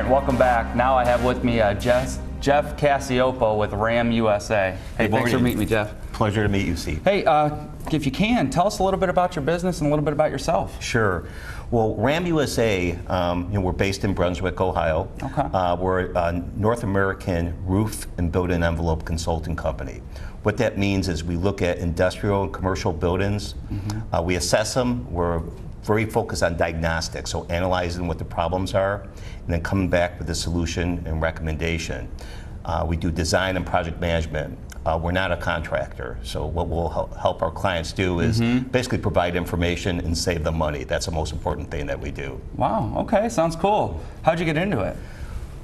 right, welcome back. Now I have with me Jeff Cassiopo with RamUSA. Hey, thanks for meeting me, Jeff. Pleasure to meet you, Steve. Hey, if you can, tell us a little bit about your business and a little bit about yourself. Sure. Well, RamUSA, we're based in Brunswick, Ohio. Okay. We're a North American roof and building envelope consulting company. What that means is we look at industrial and commercial buildings. We assess them. We're very focused on diagnostics, so analyzing what the problems are, and then coming back with a solution and recommendation. We do design and project management. We're not a contractor, so what we'll help our clients do is basically provide information and save them money. That's the most important thing that we do. Wow, okay, sounds cool. How'd you get into it?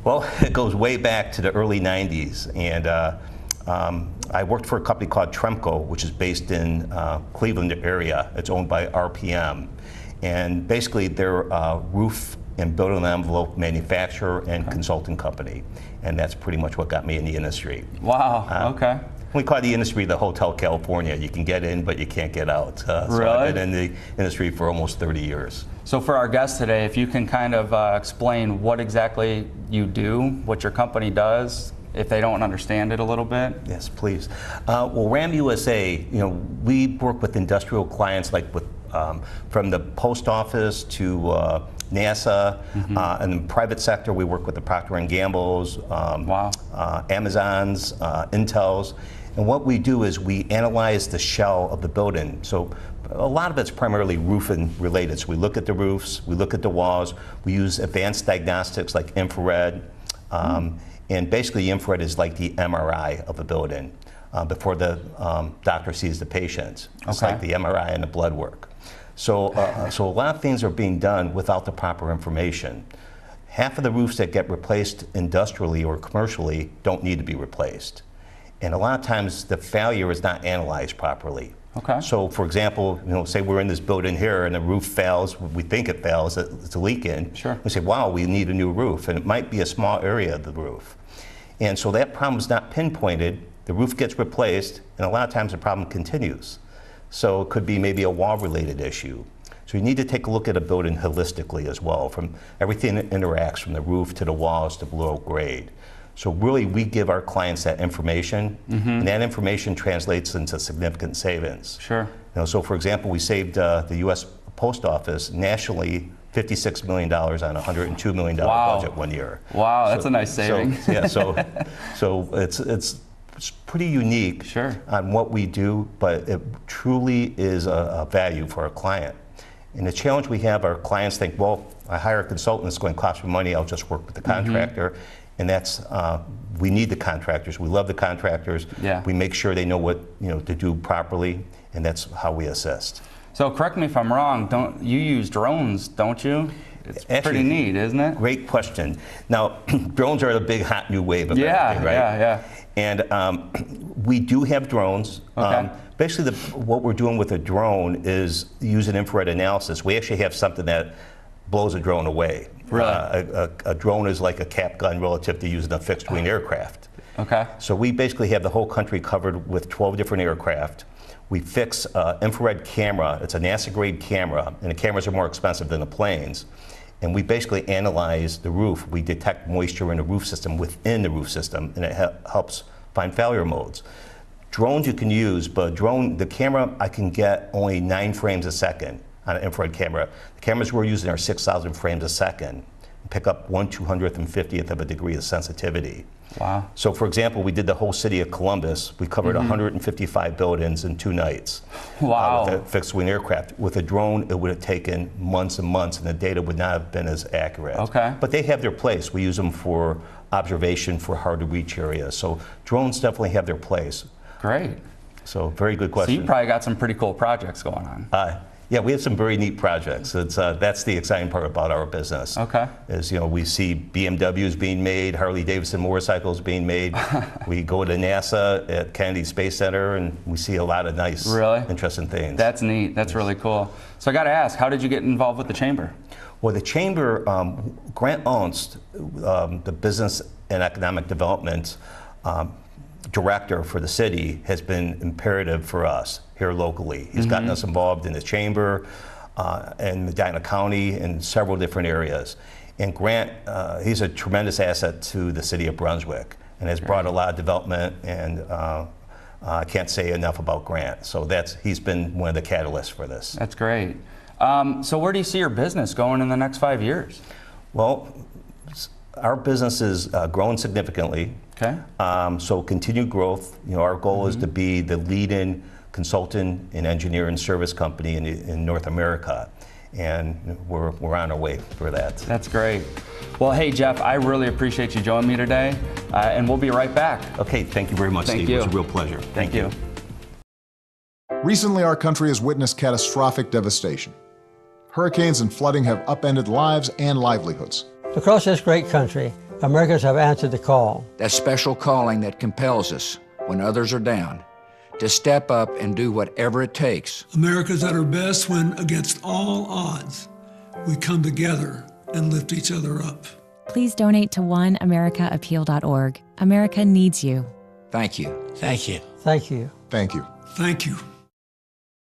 Well, it goes way back to the early 90s, and I worked for a company called Tremco, which is based in Cleveland area. It's owned by RPM, and basically they're a roof and building envelope manufacturer and consulting company, and that's pretty much what got me in the industry. Wow, okay. We call the industry the Hotel California. You can get in, but you can't get out. So really? I've been in the industry for almost 30 years. So for our guests today, if you can kind of explain what exactly you do, what your company does, if they don't understand it a little bit. Yes, please. Well, RamUSA, we work with industrial clients like with from the post office to NASA, and in the private sector we work with the Procter & Gamble's, Amazon's, Intel's, and what we do is we analyze the shell of the building. So a lot of it's primarily roofing related. So we look at the roofs, we look at the walls, we use advanced diagnostics like infrared, and basically infrared is like the MRI of a building before the doctor sees the patient. It's like the MRI and the blood work. So, so a lot of things are being done without the proper information. Half of the roofs that get replaced industrially or commercially don't need to be replaced. And a lot of times the failure is not analyzed properly. Okay. So for example, say we're in this building here and the roof fails, we think it fails, it's leaking. Sure. We say, wow, we need a new roof, and it might be a small area of the roof. And so that problem is not pinpointed, the roof gets replaced, and a lot of times the problem continues. So it could be maybe a wall-related issue. So you need to take a look at a building holistically as well, from everything that interacts from the roof to the walls to below grade. So really we give our clients that information, and that information translates into significant savings. Sure. So for example, we saved the U.S. Post Office nationally $56 million on a $102 million budget one year. Wow, that's a nice saving. So it's pretty unique on what we do, but it truly is a value for our client. And the challenge we have, our clients think, well, I hire a consultant, it's going to cost me money, I'll just work with the contractor. And that's, we need the contractors, we love the contractors, we make sure they know what to do properly, and that's how we assist. So correct me if I'm wrong, you use drones, don't you? It's actually pretty neat, isn't it? Great question. Now, drones are the big hot new wave of everything, right? Yeah. And we do have drones. Basically, what we're doing with a drone is using infrared analysis. We actually have something that blows a drone away. Really? A drone is like a cap gun relative to using a fixed-wing aircraft. Okay. So we basically have the whole country covered with 12 different aircraft. We fix an infrared camera. It's a NASA-grade camera, and the cameras are more expensive than the planes. And we basically analyze the roof. We detect moisture in the roof system within the roof system, and it helps find failure modes. Drones you can use, but the camera, I can get only 9 frames a second on an infrared camera. The cameras we're using are 6,000 frames a second. Pick up 1/250th of a degree of sensitivity. Wow. So for example, we did the whole city of Columbus. We covered 155 buildings in 2 nights. Wow. With a fixed wing aircraft. With a drone, it would have taken months and months, and the data would not have been as accurate. Okay. But they have their place. We use them for observation for hard to reach areas. So drones definitely have their place. Great. So very good question. So you probably got some pretty cool projects going on. Yeah, we have some very neat projects. That's the exciting part about our business. Okay. Is we see BMWs being made, Harley Davidson motorcycles being made. We go to NASA at Kennedy Space Center, and we see a lot of nice, interesting things. That's neat. That's really cool. So I got to ask, how did you get involved with the Chamber? Well, the Chamber, Grant Ernst, the Business and Economic Development Director for the city, has been imperative for us here locally. He's gotten us involved in the Chamber and Medina County and several different areas. And Grant, he's a tremendous asset to the city of Brunswick and has brought a lot of development, and I can't say enough about Grant. So he's been one of the catalysts for this. That's great. So where do you see your business going in the next 5 years? Well, our business is growing significantly. Okay. So continued growth. Our goal is to be the leading consultant and engineer and service company in North America. And we're on our way for that. That's great. Well, hey, Jeff, I really appreciate you joining me today, and we'll be right back. Okay, thank you very much, Steve. You. It was a real pleasure. Thank you. Recently, our country has witnessed catastrophic devastation. Hurricanes and flooding have upended lives and livelihoods. Across this great country, Americans have answered the call. That special calling that compels us, when others are down, to step up and do whatever it takes. America's at her best when, against all odds, we come together and lift each other up. Please donate to oneamericaappeal.org. America needs you. Thank you. Thank you. Thank you. Thank you. Thank you.